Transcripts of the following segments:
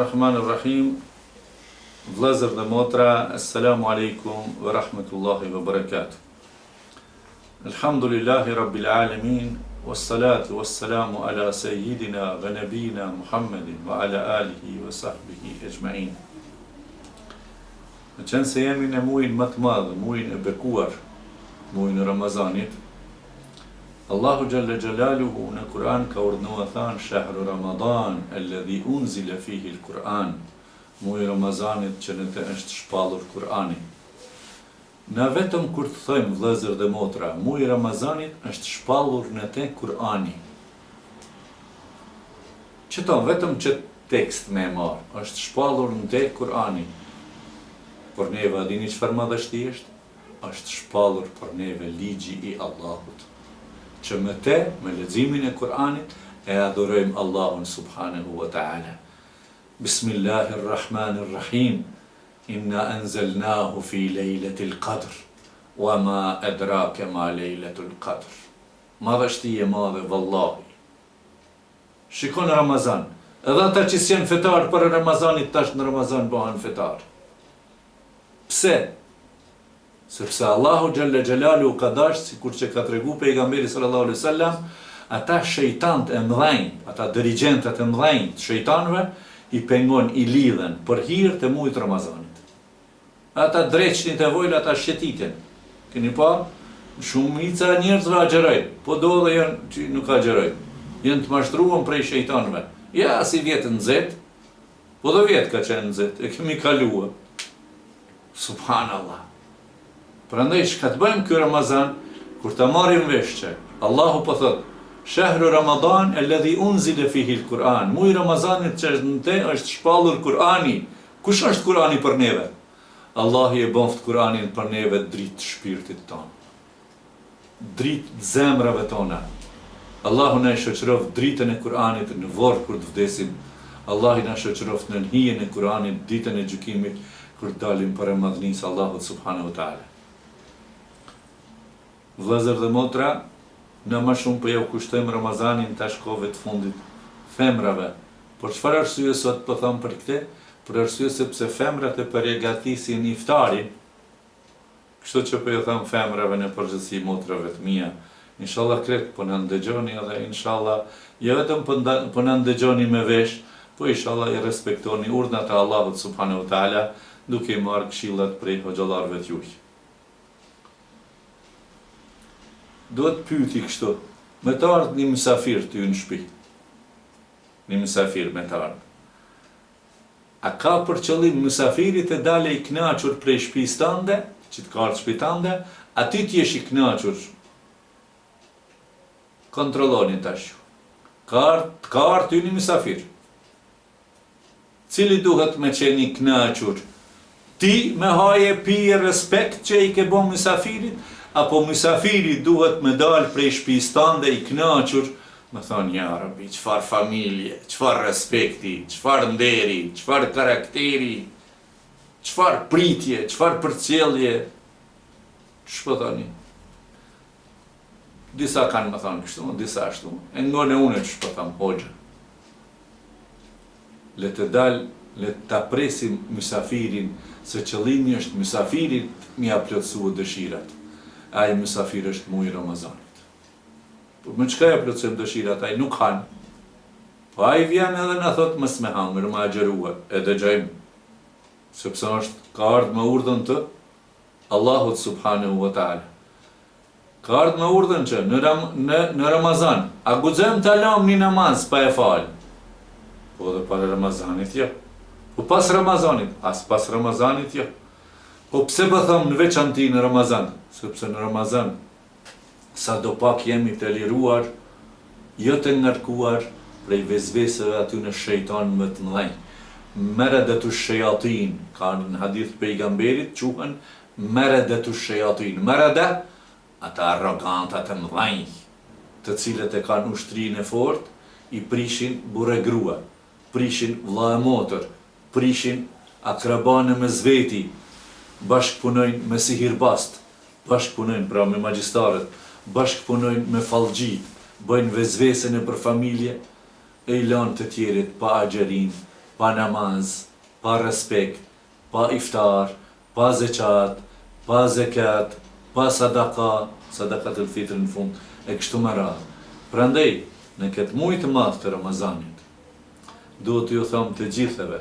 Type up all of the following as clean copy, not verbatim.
Bismillahirrahmanirrahim. Vëllezër dhe motra, assalamu alaikum wa rahmatullahi wa barakatuh. Alhamdulillahi rabbil alamin, wassalatu wassalamu ala sayyidina wa nabina Muhammedin wa ala alihi wa sahbihi ejma'in. Në qenë se jemi në muajin më të madh, muajin e bekuar, muajin e Ramazanit, Allahu Jalla Jalaluhu në Kur'an ka urdhënuar than shahru Ramadan alladhi unzila fihi al-Qur'an, muaji i Ramazanit që në të është shpallur Kur'ani. Na vetëm kur të thojmë vëllezër dhe motra, muaji i Ramazanit është shpallur në të Kur'ani. Çto vetëm që tekst me marr, është shpallur në të Kur'ani. Por neve a dini çfarë madhështi është shpallur për neve ligji i Allahut, që me te, me leximin e Kur'anit, e adhurojmë Allahun subhanahu wa ta'ala. Bismillahirrahmanirrahim, inna anzalnahu fi lejletil qadr, wa ma adrake ma lejletul qadr. Madhështi e madhe, vallahi. Shikon Ramazan, edhe ata që s'janë fetar për Ramazanit, tash në Ramazan bëhen fetar. Pse? Sepse Allahu Jalla Jalalu ka dashur, sikur që ka tregu pejgamberi sallallahu alaihi wasallam, ata shejtant e mëdhenj, ata dirigjentët e mëdhenj të shejtanëve i pengon, i lidhen për hir të muajit Ramazanit. Ata dreqnit e vojnë, ata shqetitjen. Keni pa? Shumica e njerëzve agjerojnë, po do dhe janë që nuk agjerojnë. Janë të mashtruar prej shejtanëve. Ja, si vjetë nxet, po do vjetë ka qenë nxet, e kemi kaluar. Subhanallah. Prandaj çka të bëjmë ky Ramazan, kur ta marrim vesh që Allahu po thot, shahru Ramadan alladhi unzila fihi al-Quran, muaji i Ramazanit që në te është shpallur Kur'ani. Kush është Kur'ani për neve? Allahu e boft Kur'anin për neve dritë shpirtit ton, dritë zemrave tona. Allahu na shoqëroft dritën e Kur'anit në varr kur të vdesim. Allahu na shoqëroft në hijen e Kur'anit ditën e gjykimit kur dalim për madhnisë Allahut subhanahu wa ta'ala. Vëllezër dhe motra, në më shumë për jau kushtojmë Ramazanin tash kohëve të fundit femrave. Por çfarë arsye sot po them për këtë? Për arsye sepse femrat e përgatisin iftarin. Kështu që po ju them femrave në përgjithësi motrave të mia, inshallah krejt po na ndëgjoni edhe inshallah jo vetëm po na ndëgjoni me vesh, po inshallah i respektoni urdhnat e Allahut subhanahu wa taala, duke marrë këshillat prej hoxhallarëve të juaj. Duhet pyeti kështu, me të ardhë një mysafir të ju në shtëpi. Një mysafir me të ardhë. A ka për qëllim mysafirit e dale i kënaqur prej shtëpisë tënde, që të ka ardhur shtëpi tënde, aty ti jesh i kënaqur? Kontrolloni tash. Ka ardhur një mysafir. Cili duhet me qenë i kënaqur? Ti me haje pije respekt që i ke bën mysafirit, apo mysafiri duhet me dalë prej shtëpisë tënde i kënaqur, me thonë, ja Rabi, çfarë familje, çfarë respekti, çfarë nderi, çfarë karakteri, çfarë pritje, çfarë përcjellje. Ç'po thoni? Disa kanë me thonë kështu, disa ashtu. E ngonë unë ç'po them hoxha. Le të dalë, le ta presim mysafirin, se qëllimi është mysafirit mi plotësua dëshirat. Ai mysafir është muaji i Ramazanit. Po me çka ja plotësojmë dëshirat, ai nuk han. Po ai vjen edhe na thot mos me hangër, më agjerua, e dëgjojmë. Sepse është ka ardhur me urdhën të Allahut subhanahu wa taala. Ka ardhur me urdhën që në Ramazan, a guxojmë ta lëmë një namaz pa e fal? Po edhe para Ramazanit jo. Po pas Ramazanit, as pas Ramazanit jo. Po pse po them në veçanti në Ramazan? Sepse në Ramazan, sa do pak jemi të liruar, jo të ngarkuar prej vezveseve aty në shejtan më të mëdhenj. Meredatu shayatin, ka në hadith pejgamberit, quhen meredatu shayatin. Merede, ata arroganta të mëdhenj, të cilët e kanë ushtrinë e fortë, i prishin burre grua, prishin vlla e motër, prishin akrabane me zveti, bashkëpunojnë me sihirbast, bashkëpunojnë pra me magjistarët, bashkëpunojnë me fallxhit, bëjnë vezvesën e për familje, e i lanë të tjerit pa agjerin, pa namaz, pa respekt, pa iftar, pa zeqat, pa zekat, pa sadakat e fitr në fund, e kështu me radhë. Prandaj, në këtë muaj të madh të Ramazanit, duhet ju them të gjithëve,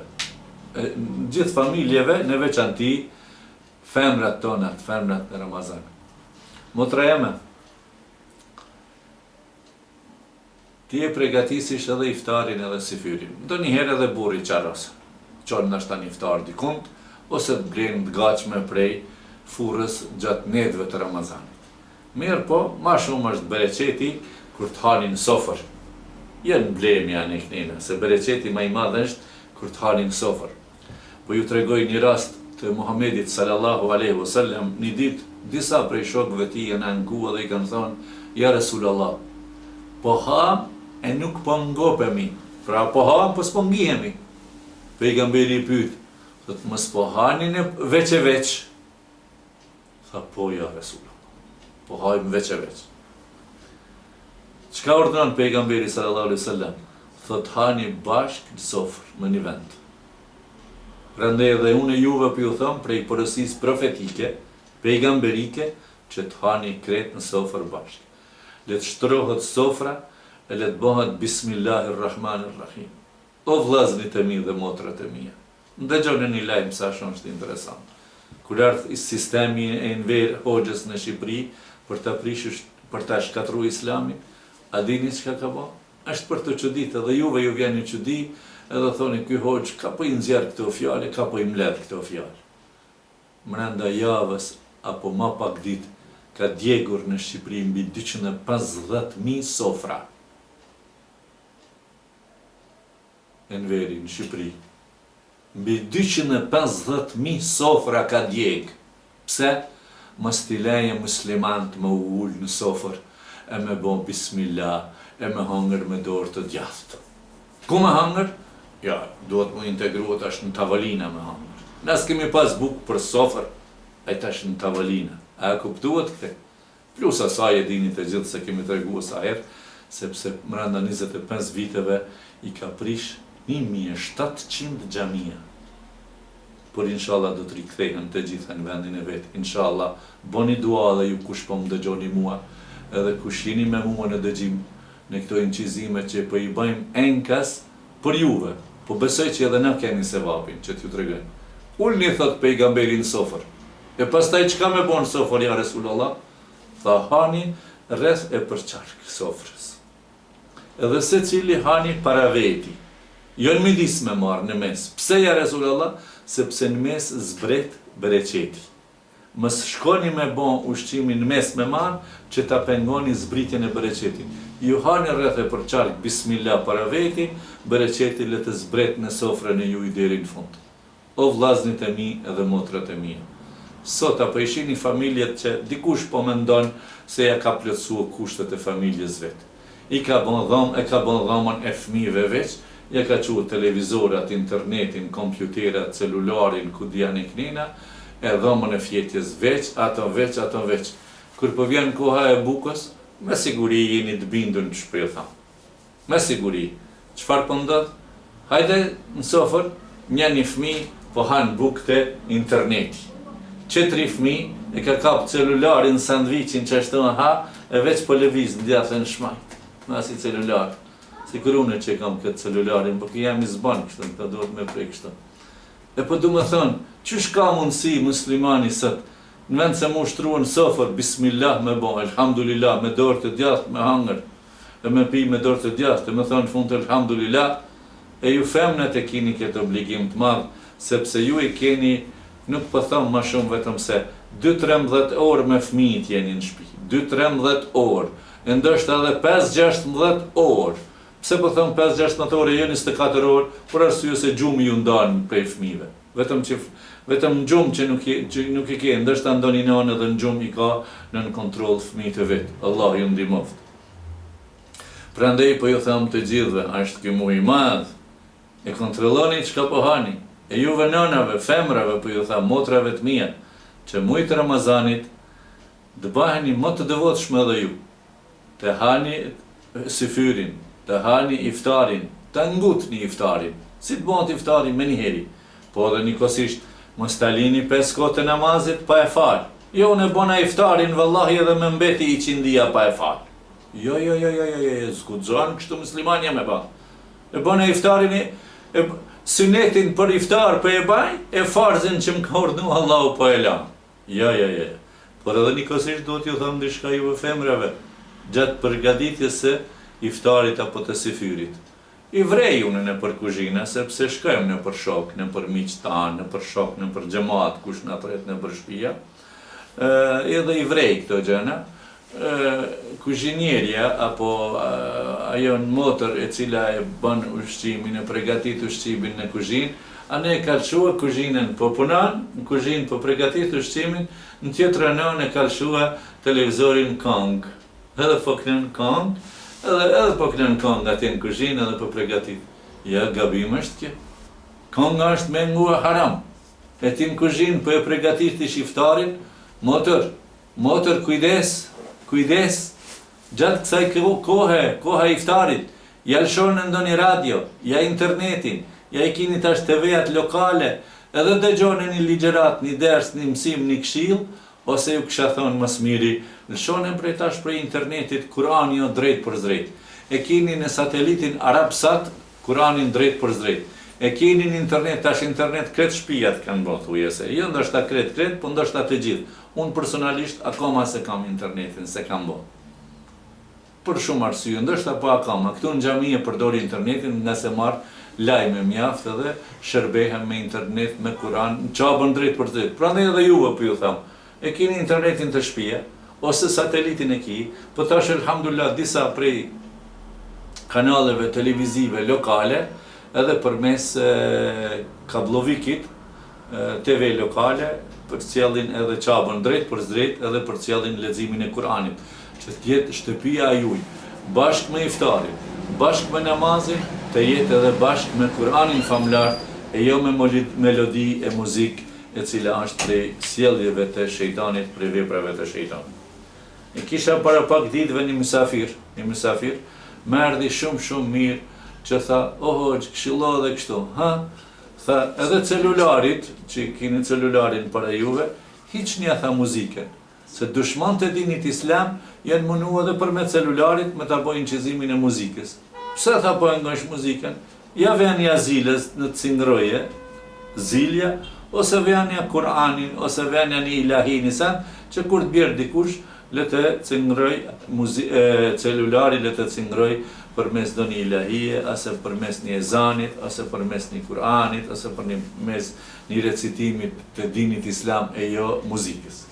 gjithë familjeve, në veçanti femrat tona, femrat në Ramazan. Motra jeme, ti e pregatisish edhe iftarin edhe sifyrin. Do njëherë edhe burri qarose, qonë nështë një iftar dikund, ose të blenë të gatshme prej furrës gjatë netëve të Ramazanit. Mirë po, ma shumë është bereqeti kur të hani në sofër. Jenë blemi janë e knina, se bereqeti ma i madhe është kur të hani në sofër. Po ju tregoj një rast të Muhamedit sallallahu alaihi wasallam, një ditë disa prej shokëve ti janë ankuar dhe i kanë thonë, ja Resulallah, po ham e nuk po ngopemi, pra po ham po s'po ngihemi. Pejgamberi i pyet, thotë mos po hanin veç e veç. Tha po ja Resulallah, po hajmë veç e veç. Çka urdhëron pejgamberi sallallahu alaihi wasallam? Thotë hani bashkë në sofër në një vend. Prandaj edhe unë juve po ju them prej porosisë profetike, pejgamberike, që të hani krejt në sofër bashkë. Le të shtrohet sofra e le të bëhet Bismillahirrahmanirrahim. O vllazërit e mi dhe motrat e mia, ndëgjoni një lajm sa shumë është interesant. Kur ardh sistemi e Enver Hoxhës në Shqipëri për ta shkatruar Islamin, a dini çka ka bë? Është për të çuditë, edhe juve ju vjen një çudi, edhe thoni ky Hoxh ka po i nxjerr këto fjalë, ka po i mbledh këto fjalë. Brenda javës apo më pak ditë ka djegur në Shqipëri mbi 250.000 sofra. Enveri në Shqipëri. Mbi 250.000 sofra ka djeg. Pse? Mos t'i leje muslimant më ullë në sofër, e me bon bismillah, e me hangër me dorë të djathtë. Ku me hangër? Ja, duhet më integruat ashtë në tavolina me hangër. Nes kemi pas bukë për sofër, a i tash në tavolina. A e kuptuat këte? Plus asaj e dini të gjithë se kemi të regu sa herë, sepse mranda 25 viteve i ka prish 1700 xhamia. Por inshallah do të rikthehen të gjitha në vendin e vet. Inshallah, boni dua dhe ju kush po më dëgjoni mua, edhe kush jeni me mua në dëgjim në këto incizime që po i bëjmë enkas për juve. Po besoj që edhe na keni sevapin që t'ju tregoj. Ulni thot pejgamberi në sofër. E pastaj çka me bon sofër ja Resulullah? Tha hani rreth e përçark sofrës. Edhe secili hani para veti. Jo në midis me marë në mes. Pse ja Resulullah? Sepse në mes zbret bereqeti. Mës shkoni me bon ushqimin në mes me marë, që ta pengoni zbritjen e bereqetit. Ju hani rreth e përçark bismillah para veti, bereqeti le të zbret në sofrën e ju i deri në fund. O vllaznit e mi edhe motrat e mia. Sot apo ishini familjet që dikush po mendon se ja ka plotësuar kushtet e familjes vet. E ka bon dhomën e fëmijëve veç, ja ka quë televizorat, internetin, kompjuterat, celularin, ku dhjanë i knina, e dhomën e fjetjes veç, ato veç. Kur po vjen koha e bukës, me siguri jeni të bindur në shpreh tham. Me siguri. Çfarë po ndodh? Hajde në sofër, një fëmijë po han bukë te interneti. 4 fëmijë e ka kap celularin, sandviçin që ashtu ha, e veç po lëviz në djathën shmajt. Me asi celular. Si kërune që kam këtë celularin, po kë jam i zban kështu, këta duhet me prej kështu. E po du me thonë, qysh ka mundësi muslimani sot, në vend se mu shtruan sofër, bismillah me bo, elhamdulillah, me dorë të djathtë, me hangër, e me pi me dorë të djathtë, e me thonë fund të elhamdulillah, e ju femnët e kini këtë obligim të madhë, sepse ju i keni, nuk po thonë ma shumë vetëm se, 2-13 orë me fëmijët jeni në shtëpi, 2-13 orë, e ndoshta edhe 5-16 orë. Pse po thon 5-16 orë jo 24 orë, por arsye se gjumi ju ndan prej fëmijëve. Vetëm gjumë që nuk i ke, ndoshta ndonjë nanë edhe në gjumë i ka nën kontroll fëmijët e vet. Allah ju ndihmoft. Prandaj po ju them të gjithëve, është ky muaj i madh. E kontrolloni çka po hani. E juve nënave, femrave po ju them, motrave të mia, që muaj të Ramazanit të bëheni më të devotshëm edhe ju. Të hani sifyrin, të hani iftarin, të ngutni iftarin, Si të bëhet iftari me njëheri. Po edhe njëkohësisht, mos ta lini 5 kohë të namazit pa e fal. Jo, unë e bona iftarin vallahi edhe me mbeti i qindia pa e fal. Jo, zguxon kështu muslimania me ba. E bona iftarin sunetin për iftar për e baj, e farzin që më ka urdhënu Allahu po e la. Jo. Por edhe njëkohësisht duhet ju them diçka juve femrave, gjatë përgatitjes së iftarit apo të syfyrit. I vrej unë në për kuzhina, sepse shkojmë në për shok, në për miqtë tanë, në për shok, në për xhamat, kush na tret në për shtëpia. Edhe i vrej këto gjëna. Kuzhinierja apo ajo në motër e cila e bën ushqimin, e përgatit ushqimin në kuzhinë, anë e kalëshua kuzhinën po punon, në kuzhinë po përgatit ushqimin, në tjetër anë e kalëshua televizorin kong. Edhe po kënën kong, edhe po kënën kong atje në kuzhinë edhe po përgatit. Ja, gabim është kjo. Konga është me ngua haram. E ti në kuzhinë po e përgatit ish iftarin, motër kujdes, gjatë kësaj koha iftarit, ja lëshon në ndonjë radio, ja internetin, ja i kini tash TV-at lokale, edhe dëgjoni një ligjerat, një ders, një mësim, një këshill, ose ju kësha thonë mas miri, lëshonin prej tash prej internetit, Kurani jo drejt për drejt. E kini në satelitin Arabsat, Kuranin drejt për drejt. E kini në internet, tash internet kretë shpijat kanë bërë thujese. Jo ndoshta kretë, po ndoshta të gjithë. Unë personalisht akoma se kam internetin, se kam bërë. Për shumë arsye, ndoshta po akoma. Këtu në xhami e përdori internetin, nga se marr lajme mjaft edhe shërbehem me internet, me Kur'an, çabën drejt për drejt. Prandaj edhe juve po ju them, e keni internetin të shtëpia ose satelitin e ki, po tash elhamdulillah disa prej kanaleve televizive lokale, edhe përmes kablovikit, TV lokale, përcjellin edhe çabën drejt për drejt, edhe përcjellin leximin e Kur'anit, që të jetë shtëpia e juaj, bashkë me iftarin, bashkë me namazin, të jetë edhe bashkë me Kur'anin famlar, e jo me melodi e muzik, e cila është prej sjelljeve të shejtanit, prej veprave të shejtanit. E kisha para pak ditëve një mysafir, më erdhi shumë mirë, që tha, këshillo dhe kështu, tha, edhe celularit, që kini celularin para juve, hiq një tha muzike, se dushman të dinit islam, janë mënu edhe për me celularit, me ta bojnë qizimin e muzikës. Pse tha po e ngojsh muzikën? Ja venja zilës në të cingroje, zilja, ose venja Kur'anin, ose venja një ilahin isan, që kur të bjerë dikush, le të cingroj celulari, le të cingroj përmes do një ilahije, ose përmes një ezanit, ose përmes një Kur'anit, ose përmes një recitimit të dinit islam e jo muzikës.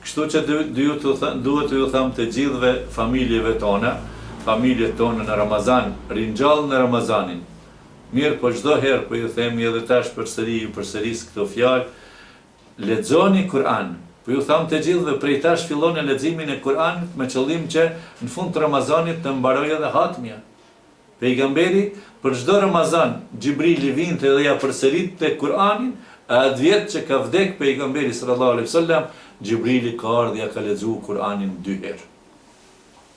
Kështu që duhet të ju tham të gjithve familjeve tona, familjet tonë në Ramazan, rinjallë në Ramazanin. Mirë, po çdo herë, po ju themi edhe tash përsëris këto fjalë, lexoni Kur'an. Po ju tham të gjithve, prej tash fillon e leximin e Kur'anit me qëllim që në fund të Ramazanit të mbarojë edhe hatmja. Pejgamberi për çdo Ramazan, Xhibrili vinte dhe ja përsëritte Kur'anin, a atë vjet që ka vdek pejgamberi sallallahu alaihi wasallam, Xhibrili ka ardhur ja ka lexuar Kur'anin 2 herë.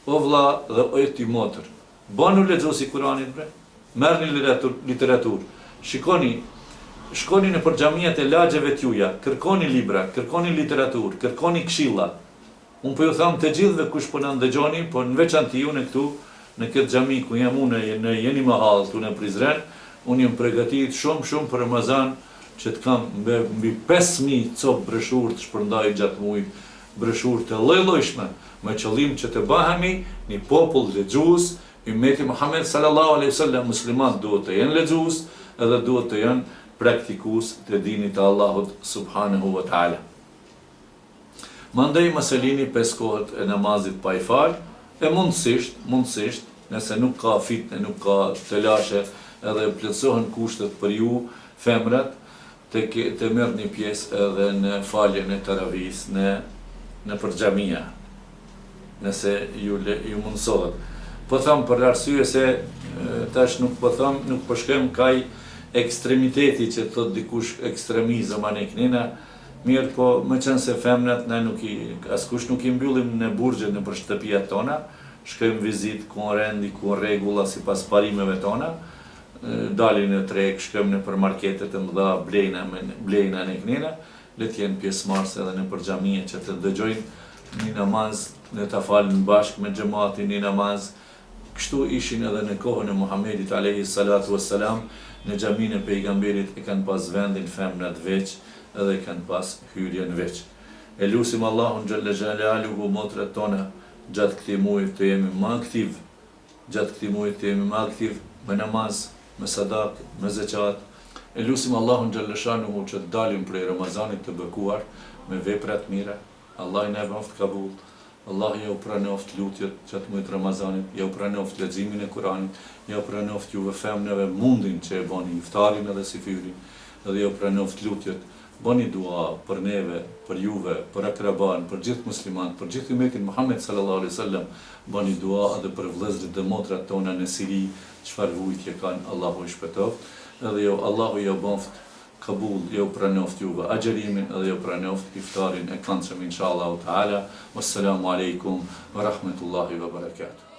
O vlla dhe o ti motër, banu lexosi Kur'anit bre. Merrni literaturë. Shkoni në për xhamiat e lagjeve t'juja, kërkoni libra, kërkoni literaturë, kërkoni këshilla. Unë po ju tham të gjithëve kush po na ndëgjoni, po në veçantë ju në këtu, në këtë xhami ku jam unë në Jeni Mahall këtu në Prizren, unë jam përgatitur shumë për Ramazan, që të kam mbi 5000 copë breshurë të shpërndaj gjatë muajit, breshurë të lloj-llojshme, me qëllim që të bahemi një popull lexues. Ummeti Muhammed sallallahu alaihi wasallam, muslimanët duhet të jenë lexues, edhe duhet të jenë praktikues të dinit të Allahut subhanahu wa taala. Mandej mos e lini 5 kohët e namazit pa i fal, e mundësisht, nëse nuk ka fitne, nuk ka telashe, edhe plotësohen kushtet për ju femrat, të merrni pjesë edhe në faljen e taravis në xhamia, nëse ju mundsohet. Po thëmë për arsye se tash nuk po shkojmë kaj ekstremiteti që thot dikush ekstremizëm anë knina, mirë po më qenë se femnat ne askush nuk i mbyllim në burgje në për shtëpijat tona, shkojmë vizit ku rendi, ku rregulla sipas parimeve tona, dalin në treg, shkojmë në për marketet e mëdha, blejna në knena, le të jenë pjesëmarrëse edhe në për xhamie që të dëgjojnë një namaz, ne ta falin bashkë me xhamatin një namaz. Kështu ishin edhe në kohën e Muhamedit alayhi salatu wassalam, në xhaminë e pejgamberit e kanë pas vendin femnat veç edhe kanë pas hyrjen veç. E lusim Allahun xhalla xhalaluhu motrat tona gjatë këtij muaji të jemi më aktiv, me namaz, me sadak, me zeqat. E lusim Allahun xhalla shanuhu që të dalim prej Ramazanit të bekuar me vepra të mira. Allah i na bëft kabul. Allah ja u pranoft lutjet qatë muajit Ramazanit, ja u pranoft leximin e Kuranit, ja u pranoft juve femnave mundin që e bani iftarin edhe sifirin, edhe ja u pranoft lutjet. Bani dua për neve, për juve, për akraban, për gjithë musliman, për gjithë umetin Muhammed sallallahu alaihi wasallam. Bani dua edhe për vëllezërit dhe motrat tona në Siri, çfarë vujtje kanë, Allahu i shpëtoft. Edhe jo Allahu ja bëft kabul, ja u pranoft juve agjerimin edhe ja u pranoft iftarin e këndshëm inshallah taala. Wassalamu alaikum wa rahmatullahi wa barakatuh.